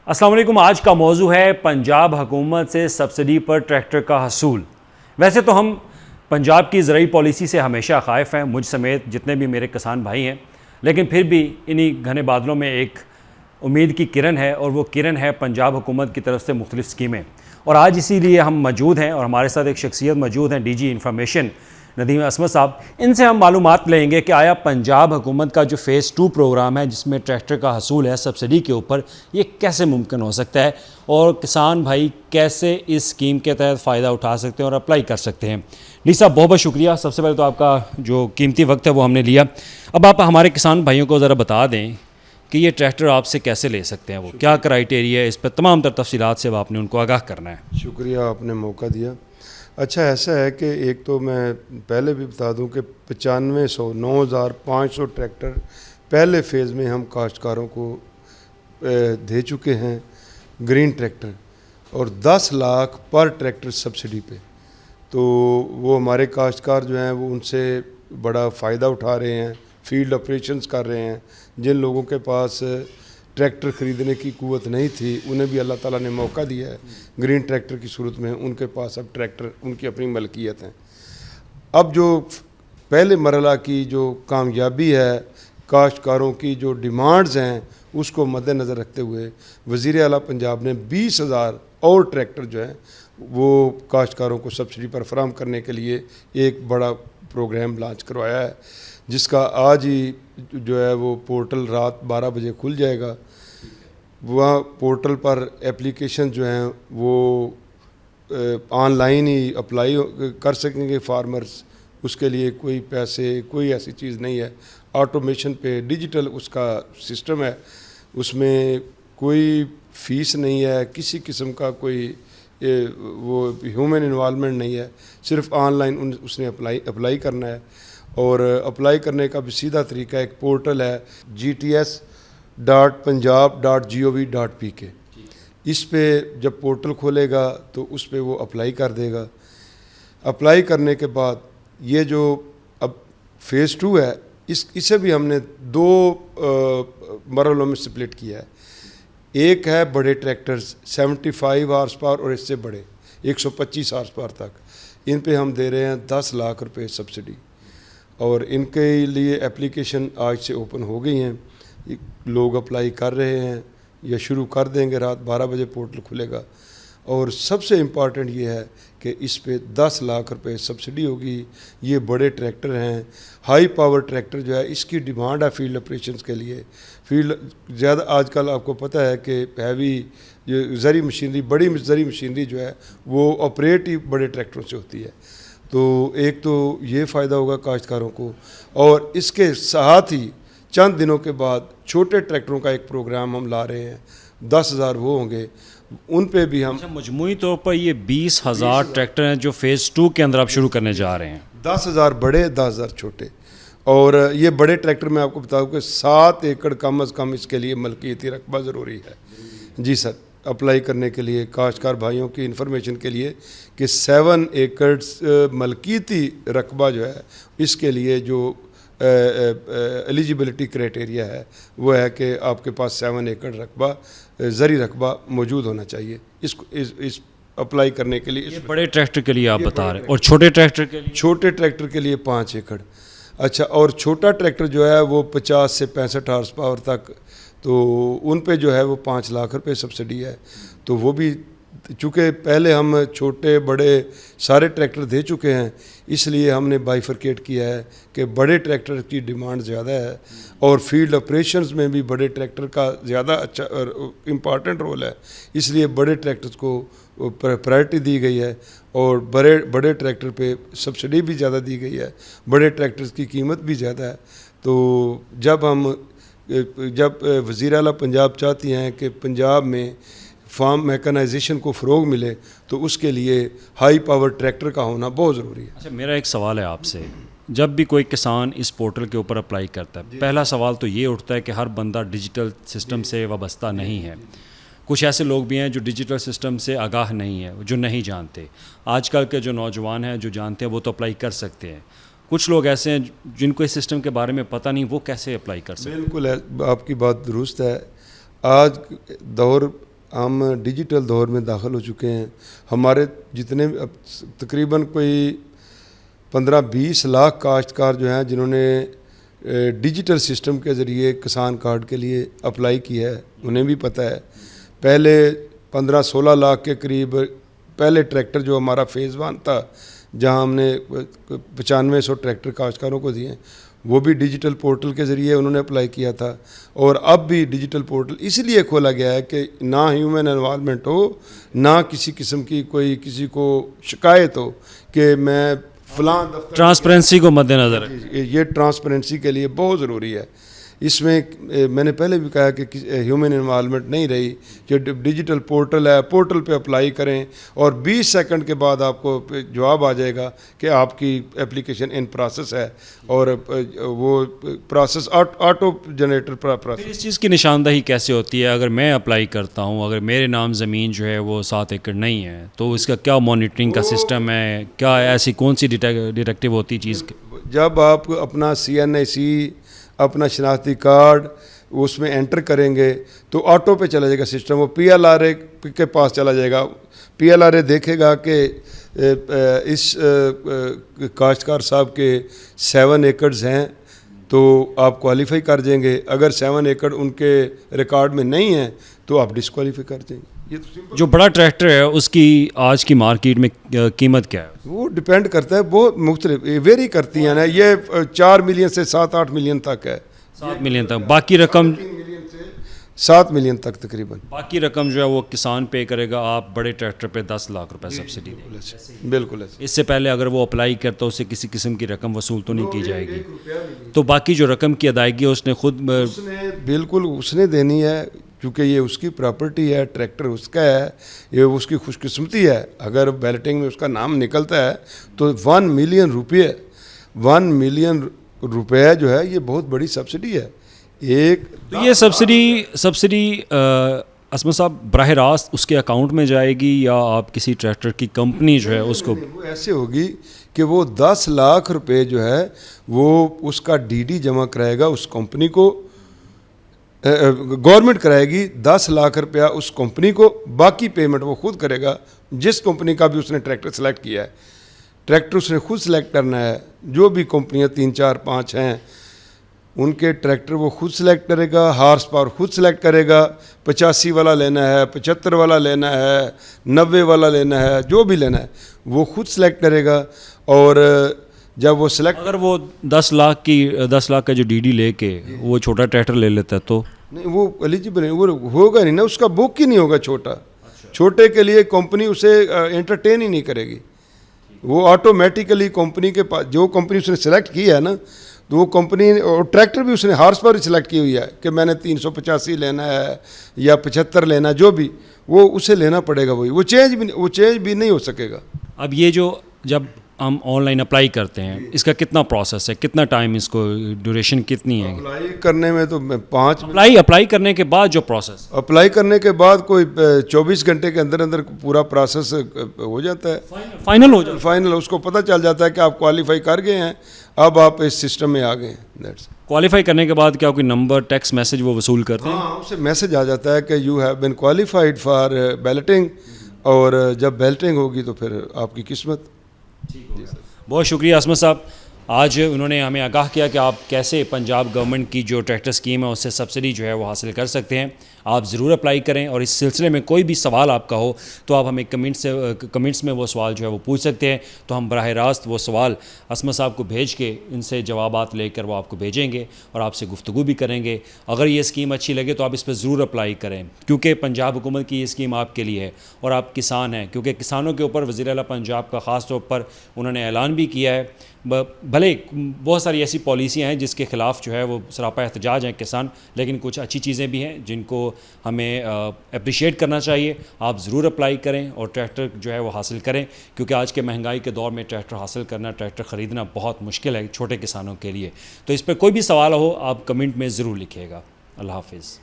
अस्सलाम वालेकुम। आज का मौजू है पंजाब हुकूमत से सब्सिडी पर ट्रैक्टर का हसूल। वैसे तो हम पंजाब की ज़रूरी पॉलिसी से हमेशा ख़ाइफ़ हैं, मुझ समेत जितने भी मेरे किसान भाई हैं, लेकिन फिर भी इन्हीं घने बादलों में एक उम्मीद की किरण है और वो किरण है पंजाब हुकूमत की तरफ से मुख्तलिफ़ स्कीमें। और आज इसीलिए हम मौजूद हैं और हमारे साथ एक शख्सियत मौजूद हैं, DG इंफॉर्मेशन नदीम असमत साहब। इनसे हम मालूमात लेंगे कि आया पंजाब हुकूमत का जो फ़ेज़ 2 प्रोग्राम है जिसमें ट्रैक्टर का हसूल है सब्सिडी के ऊपर, ये कैसे मुमकिन हो सकता है और किसान भाई कैसे इस स्कीम के तहत फ़ायदा उठा सकते हैं और अप्लाई कर सकते हैं। डी साहब, बहुत बहुत शुक्रिया। सबसे पहले तो आपका जो कीमती वक्त है वो हमने लिया। अब आप हमारे किसान भाइयों को ज़रा बता दें कि ये ट्रैक्टर आपसे कैसे ले सकते हैं, वो क्या क्राइटेरिया है, इस पर तमाम तर तफसीलात से आपने उनको आगाह करना है। शुक्रिया, आपने मौका दिया। अच्छा, ऐसा है कि एक तो मैं पहले भी बता दूं कि 9500 ट्रैक्टर पहले फ़ेज़ में हम काश्तकारों को दे चुके हैं ग्रीन ट्रैक्टर, और 10 लाख पर ट्रैक्टर सब्सिडी पे। तो वो हमारे काश्तकार जो हैं वो उनसे बड़ा फ़ायदा उठा रहे हैं, फील्ड ऑपरेशंस कर रहे हैं। जिन लोगों के पास ट्रैक्टर ख़रीदने की कुव्वत नहीं थी उन्हें भी अल्लाह ताला ने मौका दिया है ग्रीन ट्रैक्टर की सूरत में। उनके पास अब ट्रैक्टर उनकी अपनी मलकियत हैं। अब जो पहले मरला की जो कामयाबी है, काश्तकारों की जो डिमांड्स हैं, उसको मद्देनज़र रखते हुए वज़ीर आला पंजाब ने 20,000 और ट्रैक्टर जो हैं वो काश्तकारों को सब्सिडी पर फराहम करने के लिए एक बड़ा प्रोग्राम लॉन्च करवाया है, जिसका आज ही जो है वो पोर्टल रात 12 बजे खुल जाएगा। वहाँ पोर्टल पर एप्लीकेशन जो हैं वो ऑनलाइन ही अप्लाई कर सकेंगे फार्मर्स। उसके लिए कोई पैसे, कोई ऐसी चीज़ नहीं है। ऑटोमेशन पे डिजिटल उसका सिस्टम है, उसमें कोई फ़ीस नहीं है, किसी किस्म का कोई वो ह्यूमन इन्वॉल्वमेंट नहीं है। सिर्फ ऑनलाइन उसने अप्लाई करना है। और अप्लाई करने का भी सीधा तरीका, एक पोर्टल है gts.punjab.gov.pk। इस पे जब पोर्टल खोलेगा तो उस पे वो अप्लाई कर देगा। अप्लाई करने के बाद ये जो अब फ़ेज़ 2 है, इसे भी हमने 2 मरहलों में स्प्लिट किया है। एक है बड़े ट्रैक्टर्स 75 हार्स पावर और इससे बड़े 125 हार्स पावर तक, इन पे हम दे रहे हैं 10 लाख रुपए सब्सिडी। और इनके लिए एप्लीकेशन आज से ओपन हो गई हैं, लोग अप्लाई कर रहे हैं या शुरू कर देंगे। रात 12 बजे पोर्टल खुलेगा। और सबसे इम्पॉर्टेंट ये है कि इस पे 10 लाख रुपए सब्सिडी होगी। ये बड़े ट्रैक्टर हैं, हाई पावर ट्रैक्टर जो है, इसकी डिमांड है फील्ड ऑपरेशंस के लिए। फील्ड ज़्यादा आजकल आपको पता है कि हैवी जो ज़री मशीनरी, बड़ी ज़री मशीनरी जो है वो ऑपरेट ही बड़े ट्रैक्टरों से होती है। तो एक तो ये फ़ायदा होगा काश्तकारों को, और इसके साथ ही चंद दिनों के बाद छोटे ट्रैक्टरों का एक प्रोग्राम हम ला रहे हैं। 10,000 वो होंगे, उन पे भी हम मजमूई तौर पर ये 20,000 ट्रैक्टर हैं जो फ़ेज़ 2 के अंदर आप शुरू करने जा रहे हैं। 10,000 बड़े, 10,000 छोटे। और ये बड़े ट्रैक्टर मैं आपको बताऊँ कि 7 एकड़ कम अज़ कम इसके लिए मलकियती रकबा ज़रूरी है। जी सर, अप्लाई करने के लिए काश्तकार भाइयों की इन्फॉर्मेशन के लिए कि 7 एकड़ मलकियती रकबा जो है, इसके लिए जो एलिजिबिलिटी क्राइटेरिया है वो है कि आपके पास 7 एकड़ रकबा, ज़री रकबा मौजूद होना चाहिए इसको इस अप्लाई करने के लिए। ये बड़े ट्रैक्टर के लिए आप बता रहे हैं, और छोटे ट्रैक्टर के लिए? छोटे ट्रैक्टर के लिए 5 एकड़। अच्छा, और छोटा ट्रैक्टर जो है वो 50 से 65 हार्स पावर तक, तो उन पे जो है वो 5 लाख रुपए सब्सिडी है। तो वो भी, चूँकि पहले हम छोटे बड़े सारे ट्रैक्टर दे चुके हैं, इसलिए हमने बाइफरकेट किया है कि बड़े ट्रैक्टर की डिमांड ज़्यादा है और फील्ड ऑपरेशंस में भी बड़े ट्रैक्टर का ज़्यादा अच्छा और इम्पॉर्टेंट रोल है। इसलिए बड़े ट्रैक्टर्स को प्रायोरिटी दी गई है और बड़े ट्रैक्टर पे सब्सिडी भी ज़्यादा दी गई है। बड़े ट्रैक्टर्स की कीमत भी ज़्यादा है। तो जब वज़ीर आला पंजाब चाहती हैं कि पंजाब में फार्म मैकेनाइजेशन को फ़रोग मिले, तो उसके लिए हाई पावर ट्रैक्टर का होना बहुत ज़रूरी है। अच्छा, मेरा एक सवाल है आपसे। जब भी कोई किसान इस पोर्टल के ऊपर अप्लाई करता है, पहला सवाल तो ये उठता है कि हर बंदा डिजिटल सिस्टम से वाबस्ता नहीं है। कुछ ऐसे लोग भी हैं जो डिजिटल सिस्टम से आगाह नहीं है, जो नहीं जानते। आजकल के जो नौजवान हैं जो जानते हैं वो तो अप्लाई कर सकते हैं, कुछ लोग ऐसे हैं जिनको इस सिस्टम के बारे में पता नहीं, वो कैसे अप्लाई कर सकते हैं? बिल्कुल है, आपकी बात दुरुस्त है। आज दौर हम डिजिटल दौर में दाखिल हो चुके हैं। हमारे जितने अब तकरीबन कोई 15-20 लाख काश्तकार जो हैं जिन्होंने डिजिटल सिस्टम के ज़रिए किसान कार्ड के लिए अप्लाई किया है, उन्हें भी पता है। पहले 15-16 लाख के करीब पहले ट्रैक्टर जो हमारा फ़ेज़ 1 था, जहां हमने 9500 ट्रैक्टर काश्तकारों को दिए, वो भी डिजिटल पोर्टल के ज़रिए उन्होंने अप्लाई किया था। और अब भी डिजिटल पोर्टल इसलिए खोला गया है कि ना ह्यूमन इन्वॉल्वमेंट हो, ना किसी किस्म की कोई किसी को शिकायत हो कि मैं फ़लाँ दफ्तर, ट्रांसपेरेंसी को मद्देनज़र है। ये ट्रांसपेरेंसी के लिए बहुत ज़रूरी है। इसमें मैंने पहले भी कहा कि ह्यूमन इन्वॉल्वमेंट नहीं रही, जो डिजिटल पोर्टल है, पोर्टल पे अप्लाई करें और 20 सेकंड के बाद आपको जवाब आ जाएगा कि आपकी एप्लीकेशन इन प्रोसेस है, और वो प्रोसेस ऑटो जनरेटर फिर प्रोसेस। इस चीज़ की निशानदही कैसे होती है? अगर मैं अप्लाई करता हूँ, अगर मेरे नाम ज़मीन जो है वो 7 एकड़ नहीं है, तो इसका क्या मॉनिटरिंग का सिस्टम है? क्या ऐसी कौन सी डिटेक्टिव होती चीज़? जब आप अपना CNIC, अपना शनाख्ती कार्ड उसमें एंटर करेंगे तो ऑटो पे चला जाएगा सिस्टम, वो PLRA के पास चला जाएगा। PLRA देखेगा कि इस काश्तकार साहब के 7 एकड़्स हैं तो आप क्वालिफाई कर देंगे। अगर 7 एकड़ उनके रिकॉर्ड में नहीं है तो आप डिस्क्वालीफाई कर देंगे। ये तो सिंपल। जो बड़ा ट्रैक्टर है उसकी आज की मार्केट में कीमत क्या है? वो डिपेंड करता है, बहुत मुख्तलिफ वेरी करती हैं ना। ये 4 मिलियन से 7-8 मिलियन तक है। 7 मिलियन तक। बाकी रकम 3 मिलियन से 7 मिलियन तक तकरीबन। बाकी रकम जो है वो किसान पे करेगा। आप बड़े ट्रैक्टर पे 10 लाख रुपए सब्सिडी देंगे। बिल्कुल ऐसे। इससे पहले अगर वो अप्लाई करता उससे किसी किस्म की रकम वसूल तो नहीं की जाएगी। तो बाकी जो रकम की अदायगी है उसने खुद उसने बिल्कुल उसने देनी है, क्योंकि ये उसकी प्रॉपर्टी है, ट्रैक्टर उसका है, ये उसकी खुशकिस्मती है। अगर बैलेटिंग में उसका नाम निकलता है तो 1 मिलियन रुपये 1 मिलियन रुपये जो है ये बहुत बड़ी सब्सिडी है। एक तो ये सब्सिडी असमत साहब बराह रास्त उसके अकाउंट में जाएगी या आप किसी ट्रैक्टर की कंपनी जो है उसको? वो ऐसे होगी कि वो 10 लाख रुपए जो है वो उसका DD जमा कराएगा उस कंपनी को, गवर्नमेंट कराएगी 10 लाख रुपया उस कंपनी को। बाकी पेमेंट वो खुद करेगा। जिस कंपनी का भी उसने ट्रैक्टर सेलेक्ट किया है, ट्रैक्टर उसने खुद सेलेक्ट करना है। जो भी कंपनियां 3, 4, 5 हैं उनके ट्रैक्टर वो खुद सेलेक्ट करेगा, हार्स पावर खुद सेलेक्ट करेगा। 85 वाला लेना है, 75 वाला लेना है, 90 वाला लेना है, जो भी लेना है वो खुद सेलेक्ट करेगा। और जब वो सेलेक्ट, अगर वो 10 लाख का जो DD लेके वो छोटा ट्रैक्टर ले लेता है तो नहीं वो एलिजिबल नहीं, वो होगा नहीं ना, उसका बुक ही नहीं होगा छोटा। छोटे के लिए कंपनी उसे एंटरटेन ही नहीं करेगी। वो ऑटोमेटिकली कंपनी के पास जो कंपनी उसने सेलेक्ट की है ना, तो वो कंपनी, और ट्रैक्टर भी उसने हार्स पावर सेलेक्ट की हुई है कि मैंने 385 लेना है या 75 लेना है, जो भी वो उसे लेना पड़ेगा। वही वो चेंज भी नहीं हो सकेगा। अब ये जो जब हम ऑनलाइन अप्लाई करते हैं इसका कितना प्रोसेस है, कितना टाइम, इसको ड्यूरेशन कितनी है? अप्लाई करने में तो 5 अप्लाई करने के बाद जो प्रोसेस, अप्लाई करने के बाद कोई 24 घंटे के अंदर अंदर पूरा प्रोसेस हो जाता है, फाइनल हो जाए। फाइनल उसको पता चल जाता है कि आप क्वालिफाई कर गए हैं, अब आप इस सिस्टम में आ गए हैं। दैट्स क्वालिफाई करने के बाद क्या कोई नंबर, टेक्स्ट मैसेज वो वसूल करते हैं? हाँ, उससे मैसेज आ जाता है कि you have been qualified for balloting, और जब बैलेटिंग होगी तो फिर आपकी किस्मत। बहुत शुक्रिया असमत साहब। आज उन्होंने हमें आगाह किया कि आप कैसे पंजाब गवर्नमेंट की जो ट्रैक्टर स्कीम है उससे सब्सिडी जो है वो हासिल कर सकते हैं। आप ज़रूर अप्लाई करें, और इस सिलसिले में कोई भी सवाल आपका हो तो आप हमें कमेंट्स में वो सवाल जो है वो पूछ सकते हैं। तो हम बराह रास्त वो सवाल असमत साहब को भेज के इनसे जवाबात लेकर वो आपको भेजेंगे और आपसे गुफ्तगू भी करेंगे। अगर ये स्कीम अच्छी लगे तो आप इस पर ज़रूर अप्लाई करें, क्योंकि पंजाब हुकूमत की ये स्कीम आपके लिए है और आप किसान हैं। क्योंकि किसानों के ऊपर वज़ीर आला पंजाब का ख़ास तौर पर उन्होंने ऐलान भी किया है। भले बहुत सारी ऐसी पॉलिसियाँ हैं जिसके ख़िलाफ़ जो है वो सरापा एहतजाज हैं किसान, लेकिन कुछ अच्छी चीज़ें भी हैं जिनको हमें अप्रिशिएट करना चाहिए। आप ज़रूर अप्लाई करें और ट्रैक्टर जो है वो हासिल करें, क्योंकि आज के महंगाई के दौर में ट्रैक्टर हासिल करना, ट्रैक्टर ख़रीदना बहुत मुश्किल है छोटे किसानों के लिए। तो इस पर कोई भी सवाल हो आप कमेंट में ज़रूर लिखिएगा। अल्लाह हाफिज़।